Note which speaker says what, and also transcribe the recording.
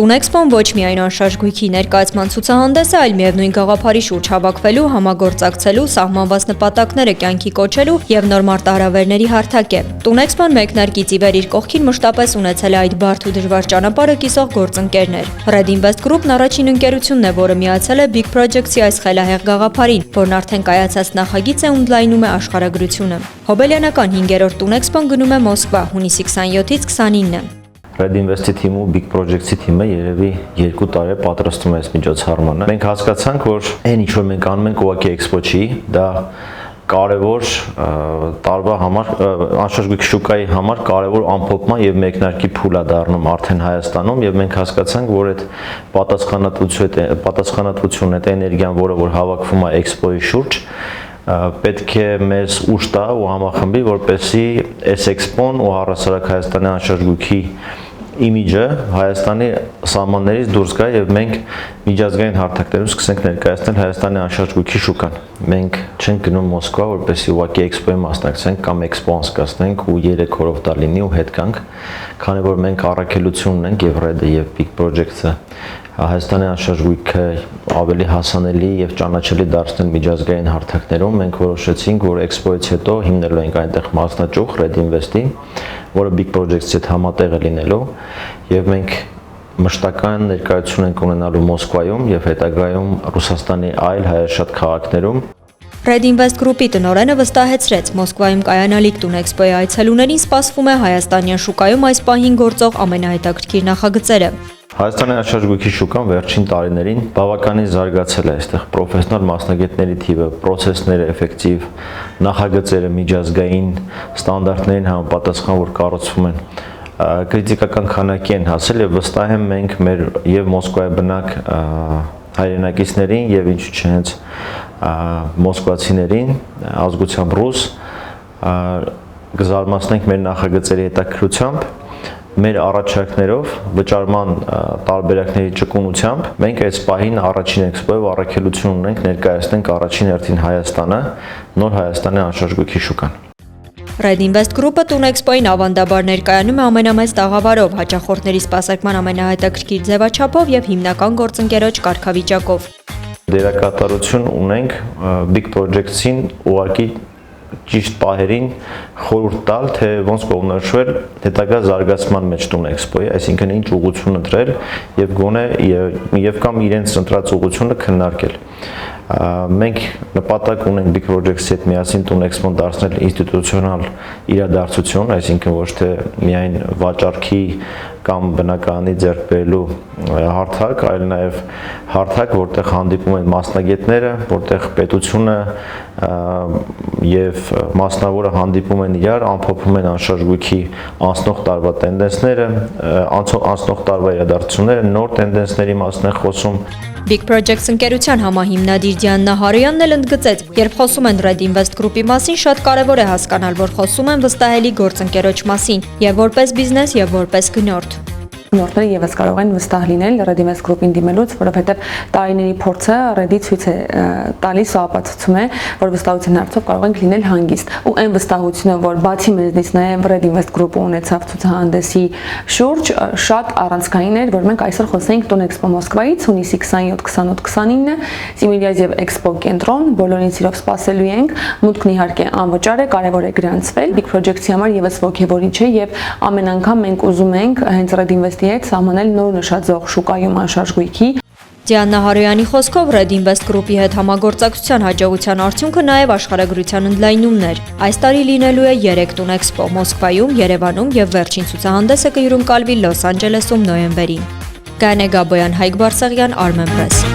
Speaker 1: Տունեքսպոն ոչ միայն անշարժ գույքի ներկայացման ցուցահանդես է, այլ միևնույն գաղափարի շուրջ հավաքվելու, համագործակցելու, սահմանված նպատակները կյանքի կոչելու եւ նոր մարտահրավերների հարթակ է։ Տունեքսպոն մեկնարկից ի վեր իր կողքին մշտապես ունեցել է այդ բարդ ու դժվար ճանապարհը կիսող գործընկերներ։ Red Invest Group-ն առաջին ընկերությունն է, որը միացել է Big Projects-ի այս խելահեղ գաղափարին, որն արդեն կայացած նախագիծ է ու ընդլայնում է աշխարհագրությունը։ Հոբելյանական 5-րդ Տունեքսպոն գնում է Մոսկվա հունիսի 27-ից 29-ը։
Speaker 2: Red Invest-ի թիմը ու Big Projects-ի թիմը երևի 2 տարի պատրաստում է այս միջոցառմանը։ Մենք հասկացանք, որ այն ինչ որ մենք անում ենք ուղղակի էքսպո չի, դա կարևոր տարվա համար, անշարժ գույքի շուկայի համար կարևոր ամփոփման եւ մեկնարկի փուլ է դառնում արդեն Հայաստանում եւ մենք հասկացանք, որ այդ պատասխանատվությունն, այդ էներգիան, որը որ հավաքվում է էքսպոյի շուրջ, պետք է մեզ ուժ տա ու համախմբի, որպեսզի այս էքսպոն ու առհասարակ Հայաստանի անշարժ գույքի իմիջը Հայաստանի սահմաններից դուրս գա եւ մենք միջազգային հարթակներում սկսենք ներկայացնել Հայաստանի անշարժ գույքի շուկան։ Մենք չենք գնում Մոսկվա, որպեսզի ուղղակի էքսպոյի մասնակցենք կամ էքսպո անցկացնենք ու 3 օրով դա լինի ու հետ գանք, քանի որ մենք առաքելություն ունենք եւ Red-ը եւ Big Projects-ը Հայաստանի անշարժ գույքը ավելի հասանելի եւ ճանաչելի դարձնել միջազգային հարթակներում։ Մենք որոշեցինք, որ էքսպոյից հետո հիմնելու ենք այնտեղ մասնաճյուղ Red Invest-ի, որը Big Projects-ի հետ համատեղ է լինելու եւ մենք մշտական ներկայություն ենք ունենալու Մոսկվայում եւ հետագայում Ռուսաստանի այլ հայաշատ քաղաքներում։
Speaker 1: Red Invest Group-ի տնօրենը վստահեցրեց, Մոսկվայում կայանալիք Տունեքսպոյի այցելուներին սպասվում է հայաստանյան շուկայում այս պահին գործող ամենահետաքրքիր նախագծերը։
Speaker 2: Հայաստանի անշարժ գույքի շուկան վերջին տարիներին բավականին զարգացել է, այստեղ պրոֆեսիոնալ մասնագետների թիվը, պրոցեսները էֆեկտիվ, նախագծերը միջազգային ստանդարտներին համապատասխան, որ կառուցվում են, կրիտիկական քանակի են հասել եւ վստահ եմ մենք մեր եւ Մոսկվայի բնակ հայրենակիցներին եւ ինչու՞ չէ հենց մոսկվացիներին, ազգությամբ ռուս, կզարմացնենք մեր նախագծերի հետաքրքրությամբ, մեր առաջարկներով, վճարման տարբերակների ճկունությամբ, մենք այս պահին առաջին էքսպոյով առաքելություն ունենք ներկայացնենք առաջին հերթին Հայաստանը, նոր Հայաստանի անշարժ գույքի շուկան։
Speaker 1: Red Invest Group-ը Տունեքսպոյին ավանդաբար ներկայանում է ամենամեծ տաղավարով, հաճախորդների սպասարկման ամենահետաքրքիր ձևաչափով եւ հիմնական գործընկերոջ կարգավիճակով։
Speaker 2: Դերակատարություն ունենք Big Projects-ին ուղղակի ճիշտ պահերին խորհուրդ տալ, թե ոնց կողմնորոշվել հետագա զարգացման մեջ Տունեքսպոյի, այսինքն ինչ ուղղություն ընտրել եւ գոնե եւ կամ իրենց ընտրած ուղղությունը քննարկել։ Մենք նպատակ ունենք Big Projects-ի հետ միասին Տունեքսպոն դարձնել ինստիտուցիոնալ իրադարձություն, այսինքն ոչ թե միայն վաճառքի կամ բնակարանի ձեռք բերելու հարթակ, այլ նաև հարթակ, որտեղ հանդիպում են մասնագետները, որտեղ պետությունը եւ մասնավորը հանդիպում են իրար, ամփոփում են անշարժ գույքի անցնող տարվա տենդենսները, անցնող տարվա իրադարձությունները, նոր տենդենսների մասին է խոսում։
Speaker 1: Big Projects ընկերության համահիմնադիր Դիանա Հարոյանն էլ ընդգծեց, երբ խոսում են Red Invest Group-ի մասին, շատ կարևոր է հասկանալ, որ խոսում են վստահելի գործընկերոջ մասին, եւ որպես բիզնես, եւ որպես գնորդ։
Speaker 3: Նորները եւս կարող են վստահ լինել Red Invest Group-ին դիմելուց, որովհետեւ տարիների փորձը Red-ի ցույց է տալիս ու ապացուցում է, որ վստահության հարցով կարող ենք լինել հանգիստ։ Ու այն վստահությունը, որ բացի մեզնից նաեւ Red Invest Group-ը ունեցավ ցուցահանդեսի շուրջ, շատ առանցքային էր, որ մենք այսօր խոսենք Տունեքսպո Մոսկվայից հունիսի 27-28-29-ը, Սիմիլիազ եւ Էքսպո կենտրոն, բոլորին սիրով սպասելու ենք։ Մուտքն իհարկե անվճար է, կարևոր է գրանցվել։ Big Projects-ի համար եւս ոգևորիչ է եւ ամեն անգամ մենք ուզում ենք հենց Red Invest հետ սահմանել նոր նշաձող շուկայում անշարժ գույքի։
Speaker 1: Դիանա Հարոյանի խոսքով Red Invest Group-ի հետ համագործակցության հաջողության արդյունքը նաև աշխարհագրության ընդլայնումն էր։ Այս տարի լինելու է 3 Տունեքսպո Մոսկվայում, Երևանում եւ վերջին ցուցահանդեսը կհյուրընկալվի Լոս Անջելեսում նոյեմբերին։ Գայանե Գաբոյան, Հայկ Բարսեղյան, Armenpress։